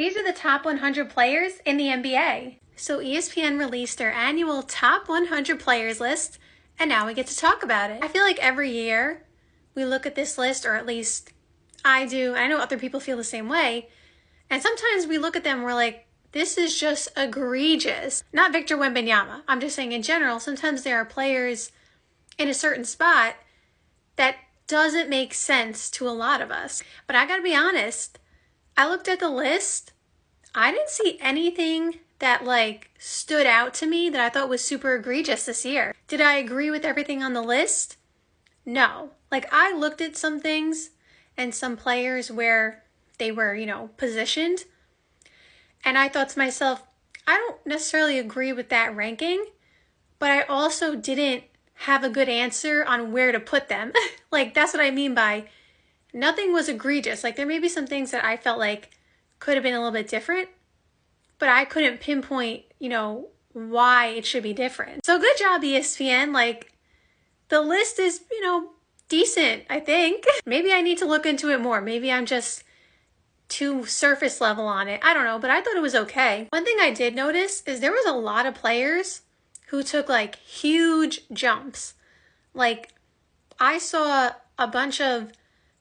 These are the top 100 players in the NBA. So ESPN released their annual top 100 players list, and now we get to talk about it. I feel like every year we look at this list, or at least I do, and I know other people feel the same way, and sometimes we look at them and we're like, this is just egregious. Not Victor Wembanyama. I'm just saying in general, sometimes there are players in a certain spot that doesn't make sense to a lot of us. But I gotta be honest, I looked at the list, I didn't see anything that like stood out to me that I thought was super egregious this year. Did I agree with everything on the list? No. Like, I looked at some things and some players where they were, positioned, and I thought to myself, I don't necessarily agree with that ranking, but I also didn't have a good answer on where to put them. Like, that's what I mean by nothing was egregious. Like, there may be some things that I felt like could have been a little bit different, but I couldn't pinpoint, why it should be different. So good job, ESPN. Like, the list is, decent, I think. Maybe I need to look into it more. Maybe I'm just too surface level on it. I don't know, but I thought it was okay. One thing I did notice is there was a lot of players who took like huge jumps. Like, I saw a bunch of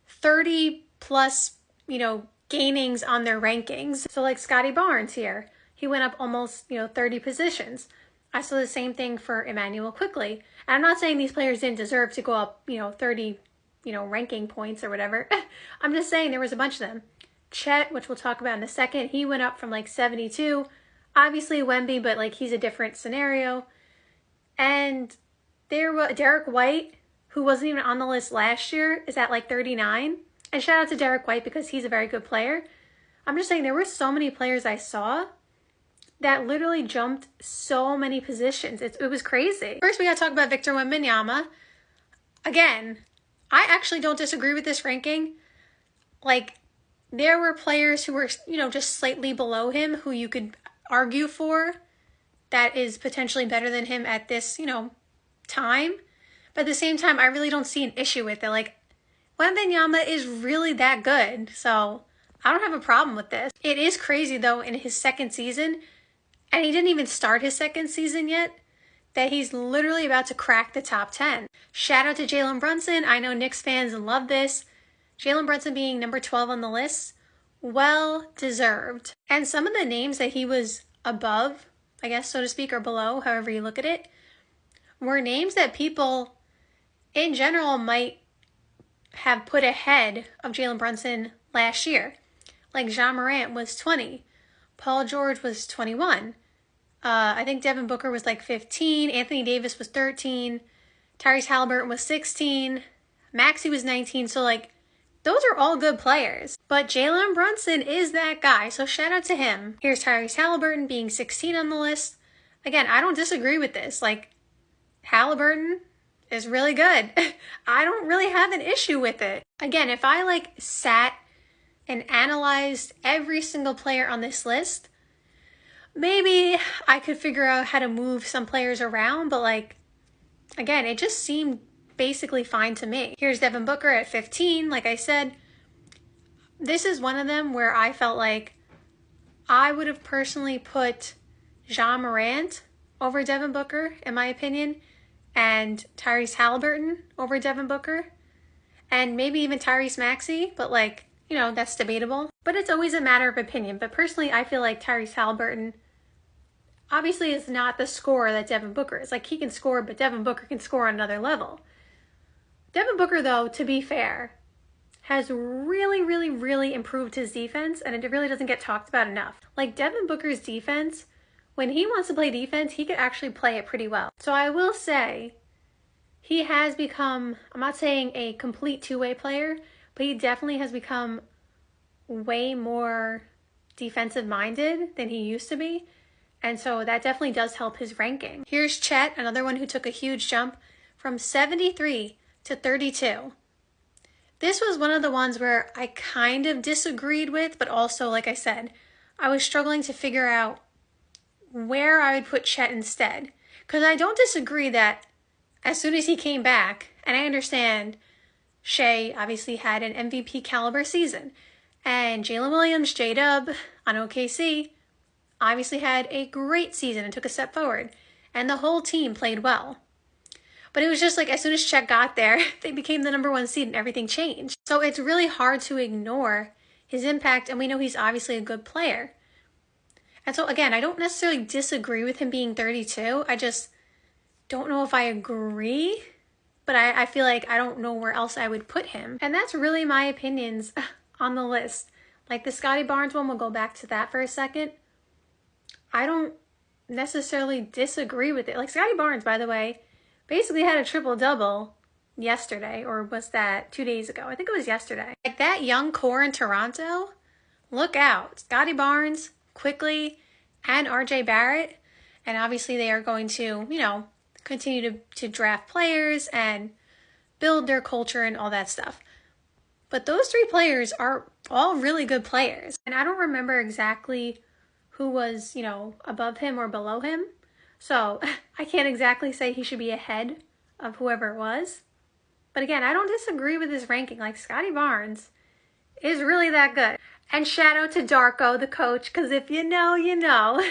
30 plus, gainings on their rankings. So like Scotty Barnes here, he went up almost, 30 positions. I saw the same thing for Emmanuel Quickly. And I'm not saying these players didn't deserve to go up, 30, ranking points or whatever. I'm just saying there was a bunch of them. Chet, which we'll talk about in a second, he went up from like 72. Obviously Wemby, but like he's a different scenario. And there was Derek White, who wasn't even on the list last year, is at like 39. And shout out to Derek White because he's a very good player. I'm just saying there were so many players I saw that literally jumped so many positions. It was crazy. First, we got to talk about Victor Wembanyama. Again, I actually don't disagree with this ranking. Like, there were players who were, just slightly below him who you could argue for that is potentially better than him at this, time. But at the same time, I really don't see an issue with it. Like, Wembanyama is really that good. So I don't have a problem with this. It is crazy, though, in his second season, and he didn't even start his second season yet, that he's literally about to crack the top 10. Shout out to Jalen Brunson. I know Knicks fans love this. Jalen Brunson being number 12 on the list, well deserved. And some of the names that he was above, I guess, so to speak, or below, however you look at it, were names that people in general might have put ahead of Jalen Brunson last year. Like Ja Morant was 20. Paul George was 21. I think Devin Booker was like 15. Anthony Davis was 13. Tyrese Halliburton was 16. Maxey was 19. So like, those are all good players. But Jalen Brunson is that guy. So shout out to him. Here's Tyrese Halliburton being 16 on the list. Again, I don't disagree with this. Like, Halliburton is really good. I don't really have an issue with it. Again, if I like sat and analyzed every single player on this list, maybe I could figure out how to move some players around, but like, again, it just seemed basically fine to me. Here's Devin Booker at 15. Like I said, this is one of them where I felt like I would have personally put Ja Morant over Devin Booker, in my opinion, and Tyrese Halliburton over Devin Booker, and maybe even Tyrese Maxey, but like, that's debatable. But it's always a matter of opinion. But personally, I feel like Tyrese Halliburton obviously is not the scorer that Devin Booker is. Like, he can score, but Devin Booker can score on another level. Devin Booker, though, to be fair, has really, really, really improved his defense, and it really doesn't get talked about enough. Like, Devin Booker's defense, when he wants to play defense, he could actually play it pretty well. So I will say, he has become, I'm not saying a complete two-way player, but he definitely has become way more defensive-minded than he used to be. And so that definitely does help his ranking. Here's Chet, another one who took a huge jump from 73 to 32. This was one of the ones where I kind of disagreed with, but also, like I said, I was struggling to figure out where I would put Chet instead. Because I don't disagree that as soon as he came back, and I understand Shea obviously had an MVP caliber season. And Jalen Williams, J-Dub on OKC, obviously had a great season and took a step forward. And the whole team played well. But it was just like as soon as Chet got there, they became the #1 seed and everything changed. So it's really hard to ignore his impact, and we know he's obviously a good player. And so again, I don't necessarily disagree with him being 32. I just don't know if I agree, but I feel like I don't know where else I would put him. And that's really my opinions on the list. Like the Scottie Barnes one, we'll go back to that for a second. I don't necessarily disagree with it. Like Scottie Barnes, by the way, basically had a triple-double yesterday, or was that 2 days ago? I think it was yesterday. Like that young core in Toronto, look out. Scottie Barnes, Quickly, and RJ Barrett. And obviously they are going to, you know, continue to draft players and build their culture and all that stuff. But those 3 players are all really good players. And I don't remember exactly who was, you know, above him or below him. So I can't exactly say he should be ahead of whoever it was. But again, I don't disagree with his ranking. Like Scottie Barnes is really that good. And shout out to Darko, the coach, because if you know, you know.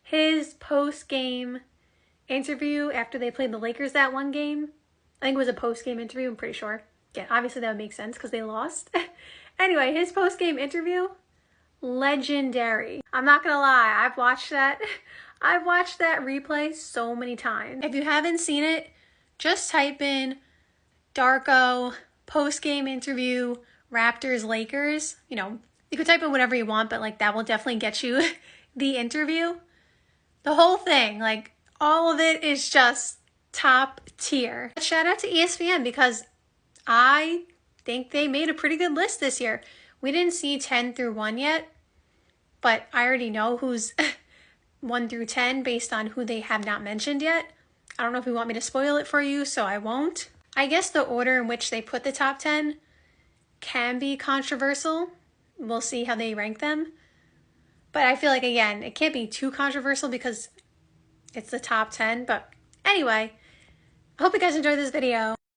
His post-game interview after they played the Lakers that one game. I think it was a post-game interview, I'm pretty sure. Yeah, obviously that would make sense because they lost. Anyway, his post-game interview, legendary. I'm not gonna lie, I've watched that replay so many times. If you haven't seen it, just type in Darko post-game interview Raptors Lakers. You know, you could type in whatever you want, but like that will definitely get you the interview. The whole thing, like all of it is just top tier. Shout out to ESPN because I think they made a pretty good list this year. We didn't see 10 through 1 yet, but I already know who's 1 through 10 based on who they have not mentioned yet. I don't know if you want me to spoil it for you, so I won't. I guess the order in which they put the top 10 can be controversial. We'll see how they rank them. But I feel like, again, it can't be too controversial because it's the top 10. But anyway, I hope you guys enjoyed this video.